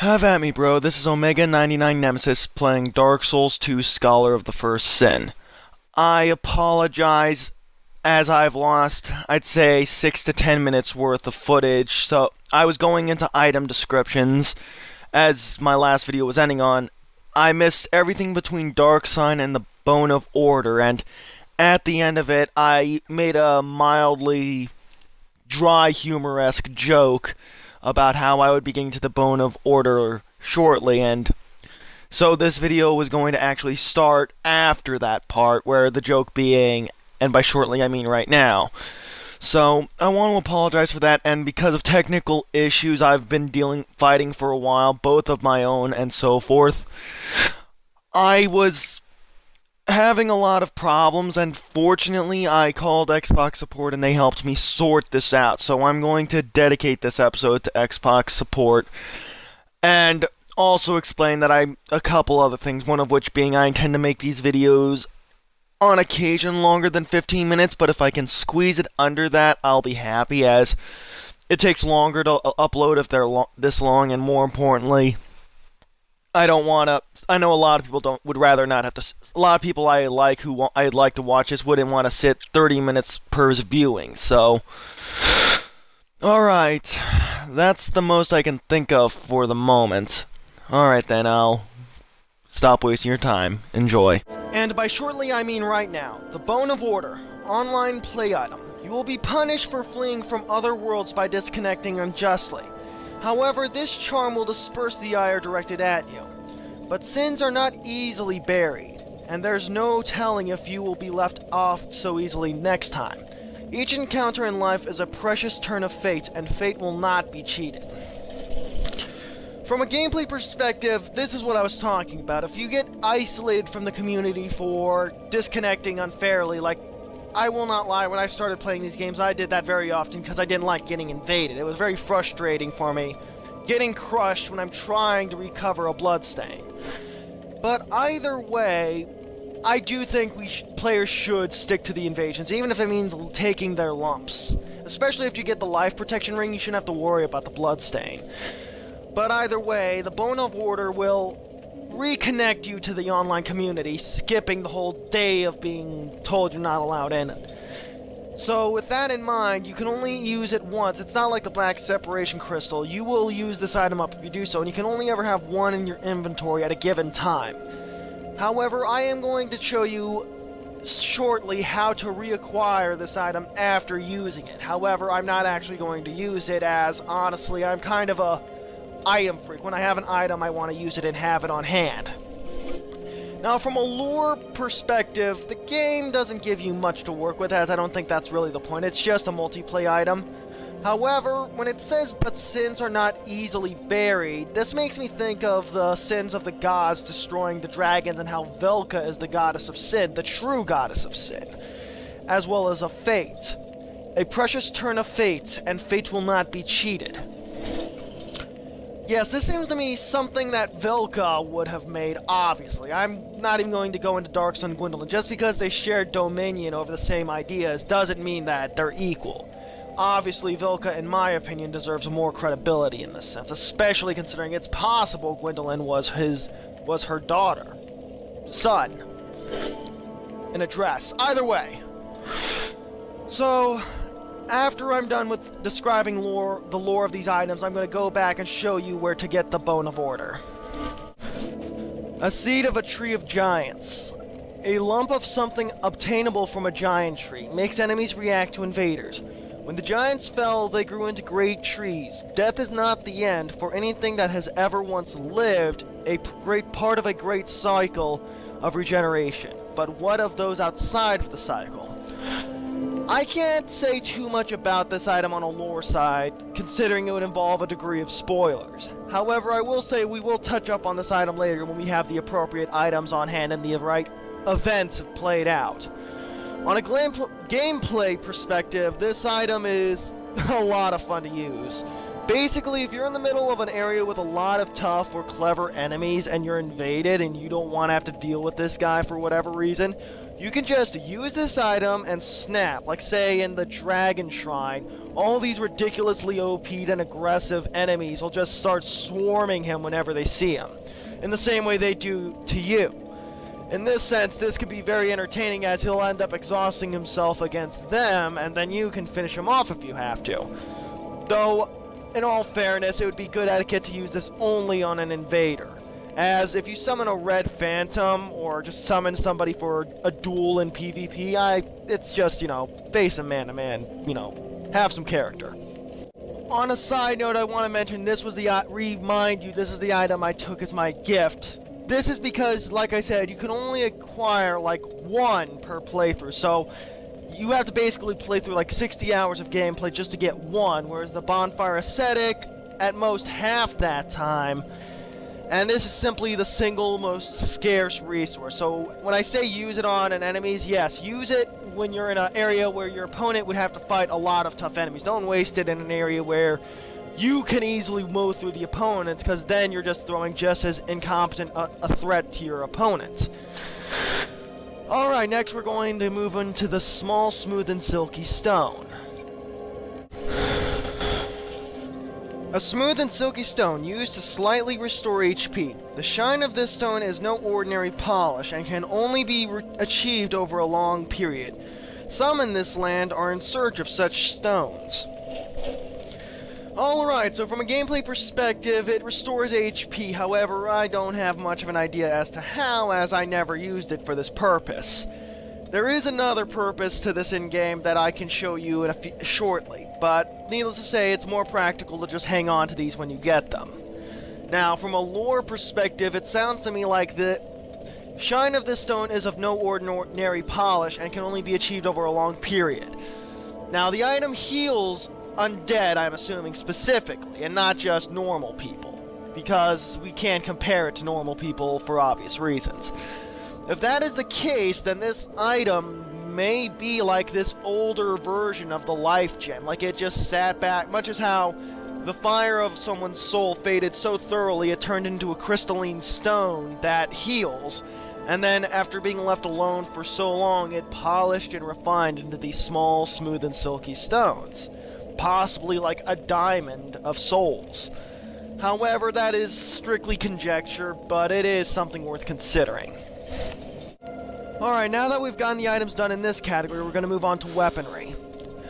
Have at me, bro. This is Omega 99 Nemesis playing Dark Souls 2 Scholar of the First Sin. I apologize as I've lost, I'd say, 6 to 10 minutes worth of footage. So I was going into item descriptions as my last video was ending on. I missed everything between Dark Sign and the Bone of Order, and at the end of it, I made a mildly dry, humor-esque joke about how I would be getting to the Bone of Order shortly, and so this video was going to actually start after that part, where the joke being, and by shortly I mean right now. So I want to apologize for that, and because of technical issues I've been fighting for a while, both of my own and so forth, I was having a lot of problems, and fortunately I called Xbox support and they helped me sort this out. So I'm going to dedicate this episode to Xbox support and also explain that a couple other things, one of which being I intend to make these videos on occasion longer than 15 minutes, but if I can squeeze it under that, I'll be happy, as it takes longer to upload if they're this long, and more importantly, I don't want to. I know a lot of people would rather not have to. A lot of people I'd like to watch this wouldn't want to sit 30 minutes per viewing. So, all right, that's the most I can think of for the moment. All right, then I'll stop wasting your time. Enjoy. And by shortly I mean right now. The Bone of Order, online play item. You will be punished for fleeing from other worlds by disconnecting unjustly. However, this charm will disperse the ire directed at you. But sins are not easily buried, and there's no telling if you will be left off so easily next time. Each encounter in life is a precious turn of fate, and fate will not be cheated. From a gameplay perspective, this is what I was talking about. If you get isolated from the community for disconnecting unfairly, like, I will not lie, when I started playing these games, I did that very often because I didn't like getting invaded. It was very frustrating for me, getting crushed when I'm trying to recover a bloodstain. But either way, I do think players should stick to the invasions, even if it means taking their lumps. Especially if you get the life protection ring, you shouldn't have to worry about the bloodstain. But either way, the Bone of Order will reconnect you to the online community, skipping the whole day of being told you're not allowed in it. So with that in mind, you can only use it once. It's not like the Black Separation Crystal. You will use this item up if you do so, and you can only ever have one in your inventory at a given time. However, I am going to show you shortly how to reacquire this item after using it. However, I'm not actually going to use it, as honestly, I'm kind of a item freak. When I have an item, I want to use it and have it on hand. Now, from a lore perspective, the game doesn't give you much to work with, as I don't think that's really the point. It's just a multiplayer item. However, when it says, but sins are not easily buried, this makes me think of the sins of the gods destroying the dragons, and how Velka is the goddess of sin, the true goddess of sin, as well as of fate. A precious turn of fate, and fate will not be cheated. Yes, this seems to me something that Velka would have made, obviously. I'm not even going to go into Dark Sun Gwendolyn. Just because they share dominion over the same ideas doesn't mean that they're equal. Obviously, Velka, in my opinion, deserves more credibility in this sense, especially considering it's possible Gwendolyn was her daughter. Son. In a dress. Either way. So, after I'm done with describing the lore of these items, I'm going to go back and show you where to get the Bone of Order. A seed of a tree of giants. A lump of something obtainable from a giant tree makes enemies react to invaders. When the giants fell, they grew into great trees. Death is not the end, for anything that has ever once lived, a great part of a great cycle of regeneration. But what of those outside of the cycle? I can't say too much about this item on a lore side, considering it would involve a degree of spoilers. However, I will say we will touch up on this item later when we have the appropriate items on hand and the right events have played out. On a gameplay perspective, this item is a lot of fun to use. Basically, if you're in the middle of an area with a lot of tough or clever enemies and you're invaded and you don't want to have to deal with this guy for whatever reason, you can just use this item and snap. Like say in the Dragon Shrine, all these ridiculously OP'd and aggressive enemies will just start swarming him whenever they see him, in the same way they do to you. In this sense, this could be very entertaining as he'll end up exhausting himself against them, and then you can finish him off if you have to. Though, in all fairness, it would be good etiquette to use this only on an invader, as if you summon a red phantom, or just summon somebody for a duel in PvP, it's just, face him man-to-man, have some character. On a side note, I want to mention this is the item I took as my gift. This is because, like I said, you can only acquire, one per playthrough, so you have to basically play through, 60 hours of gameplay just to get one, whereas the Bonfire Ascetic, at most half that time, and this is simply the single most scarce resource. So, when I say use it on an enemies, yes, use it when you're in an area where your opponent would have to fight a lot of tough enemies. Don't waste it in an area where you can easily mow through the opponents, because then you're just throwing just as incompetent a threat to your opponent. Alright, next we're going to move into the small, smooth, and silky stone. A smooth and silky stone used to slightly restore HP. The shine of this stone is no ordinary polish and can only be achieved over a long period. Some in this land are in search of such stones. Alright, so from a gameplay perspective, it restores HP, however, I don't have much of an idea as to how, as I never used it for this purpose. There is another purpose to this in-game that I can show you shortly, but needless to say, it's more practical to just hang on to these when you get them. Now, from a lore perspective, it sounds to me like the shine of this stone is of no ordinary polish and can only be achieved over a long period. Now, the item heals undead, I'm assuming, specifically, and not just normal people, because we can't compare it to normal people for obvious reasons. If that is the case, then this item may be like this older version of the life gem, like it just sat back, much as how the fire of someone's soul faded so thoroughly it turned into a crystalline stone that heals, and then after being left alone for so long, it polished and refined into these small, smooth, and silky stones. Possibly like a diamond of souls. However, that is strictly conjecture, but it is something worth considering. Alright, now that we've gotten the items done in this category, we're going to move on to weaponry.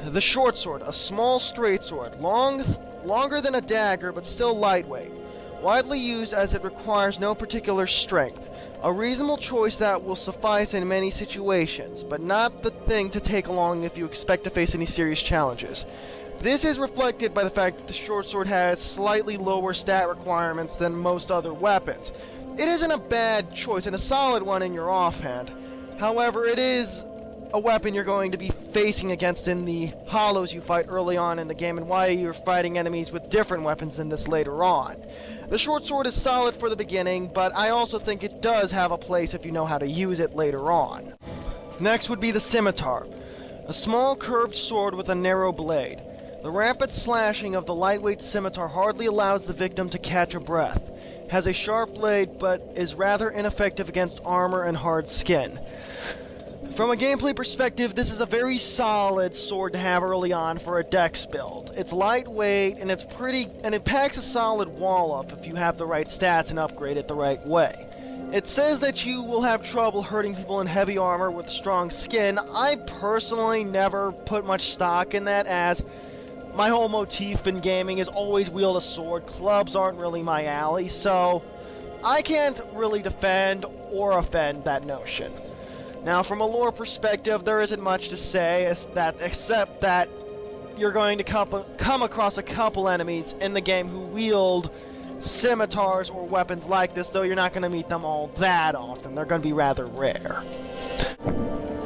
The short sword, a small straight sword, longer than a dagger but still lightweight. Widely used as it requires no particular strength. A reasonable choice that will suffice in many situations, but not the thing to take along if you expect to face any serious challenges. This is reflected by the fact that the short sword has slightly lower stat requirements than most other weapons. It isn't a bad choice and a solid one in your offhand. However, it is a weapon you're going to be facing against in the hollows you fight early on in the game, and why you're fighting enemies with different weapons than this later on. The short sword is solid for the beginning, but I also think it does have a place if you know how to use it later on. Next would be the scimitar, a small curved sword with a narrow blade. The rapid slashing of the lightweight scimitar hardly allows the victim to catch a breath. Has a sharp blade, but is rather ineffective against armor and hard skin. From a gameplay perspective, this is a very solid sword to have early on for a dex build. It's lightweight, and it packs a solid wall up if you have the right stats and upgrade it the right way. It says that you will have trouble hurting people in heavy armor with strong skin. I personally never put much stock in that, as my whole motif in gaming is always wield a sword. Clubs aren't really my alley, so I can't really defend or offend that notion. Now, from a lore perspective, there isn't much to say except that you're going to come across a couple enemies in the game who wield scimitars or weapons like this, though you're not going to meet them all that often. They're going to be rather rare.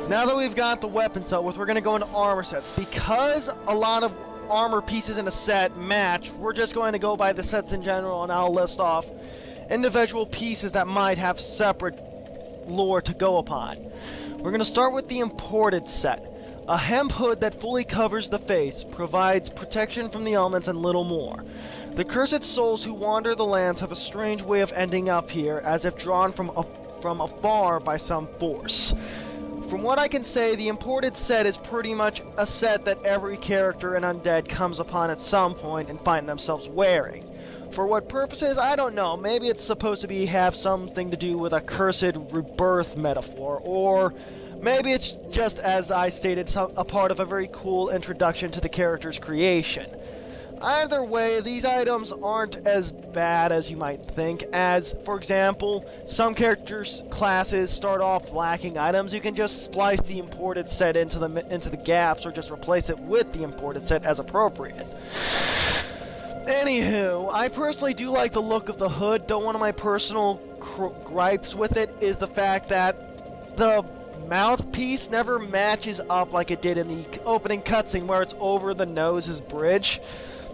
Now that we've got the weapon set with, we're going to go into armor sets. Because a lot of armor pieces in a set match, we're just going to go by the sets in general, and I'll list off individual pieces that might have separate lore to go upon. We're going to start with the imported set. A hemp hood that fully covers the face, provides protection from the elements and little more. The cursed souls who wander the lands have a strange way of ending up here, as if drawn from afar by some force. From what I can say, the imported set is pretty much a set that every character in Undead comes upon at some point and find themselves wearing. For what purposes, I don't know. Maybe it's supposed to have something to do with a cursed rebirth metaphor, or maybe it's just, as I stated, a part of a very cool introduction to the character's creation. Either way, these items aren't as bad as you might think, as, for example, some characters' classes start off lacking items. You can just splice the imported set into the gaps, or just replace it with the imported set as appropriate. Anywho, I personally do like the look of the hood, though one of my personal gripes with it is the fact that the mouthpiece never matches up like it did in the opening cutscene where it's over the nose's bridge.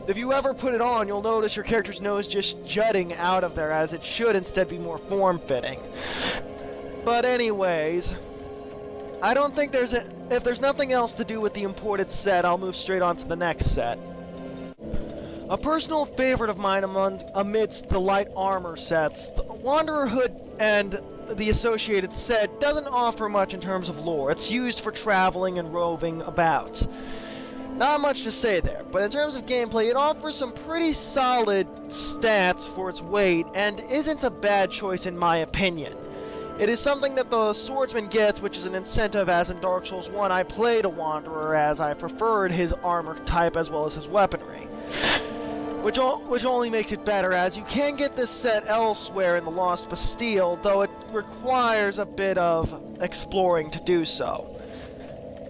If you ever put it on, you'll notice your character's nose just jutting out of there, as it should instead be more form-fitting. But anyways, I don't think if there's nothing else to do with the imported set, I'll move straight on to the next set. A personal favorite of mine amidst the light armor sets, the Wanderer Hood and the associated set doesn't offer much in terms of lore. It's used for traveling and roving about. Not much to say there, but in terms of gameplay, it offers some pretty solid stats for its weight, and isn't a bad choice in my opinion. It is something that the swordsman gets, which is an incentive, as in Dark Souls 1 I played a Wanderer as I preferred his armor type as well as his weaponry. Which only makes it better, as you can get this set elsewhere in the Lost Bastille, though it requires a bit of exploring to do so.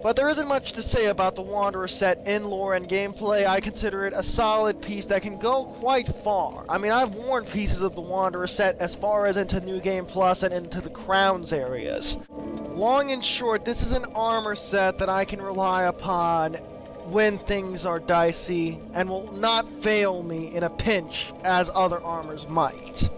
But there isn't much to say about the Wanderer set in lore and gameplay. I consider it a solid piece that can go quite far. I mean, I've worn pieces of the Wanderer set as far as into New Game Plus and into the Crowns areas. Long and short, this is an armor set that I can rely upon when things are dicey, and will not fail me in a pinch as other armors might.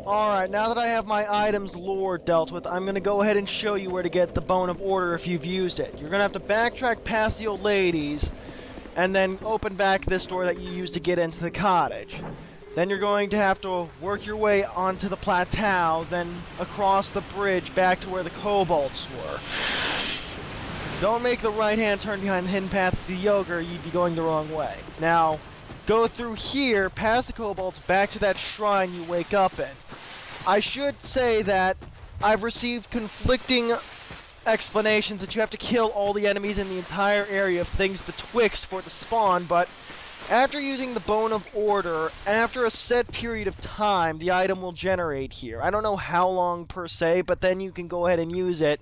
Alright, now that I have my items lore dealt with, I'm going to go ahead and show you where to get the Bone of Order if you've used it. You're going to have to backtrack past the old ladies, and then open back this door that you used to get into the cottage. Then you're going to have to work your way onto the plateau, then across the bridge back to where the kobolds were. Don't make the right-hand turn behind the hidden paths to Yogur, you'd be going the wrong way. Now, go through here, past the kobolds, back to that shrine you wake up in. I should say that I've received conflicting explanations that you have to kill all the enemies in the entire area of things betwixt for it to spawn, but after using the Bone of Order, after a set period of time, the item will generate here. I don't know how long per se, but then you can go ahead and use it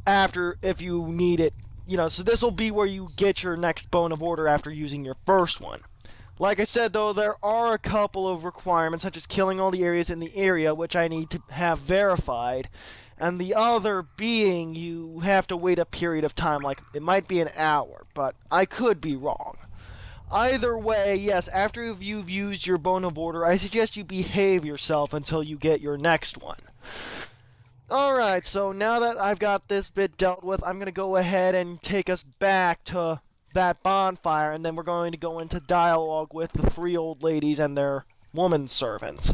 after, if you need it. You know, so this will be where you get your next Bone of Order after using your first one. Like I said, though, there are a couple of requirements, such as killing all the areas in the area, which I need to have verified, and the other being you have to wait a period of time, like it might be an hour, but I could be wrong. Either way, yes, after you've used your Bone of Order, I suggest you behave yourself until you get your next one. Alright, so now that I've got this bit dealt with, I'm going to go ahead and take us back to that bonfire, and then we're going to go into dialogue with the three old ladies and their woman servants.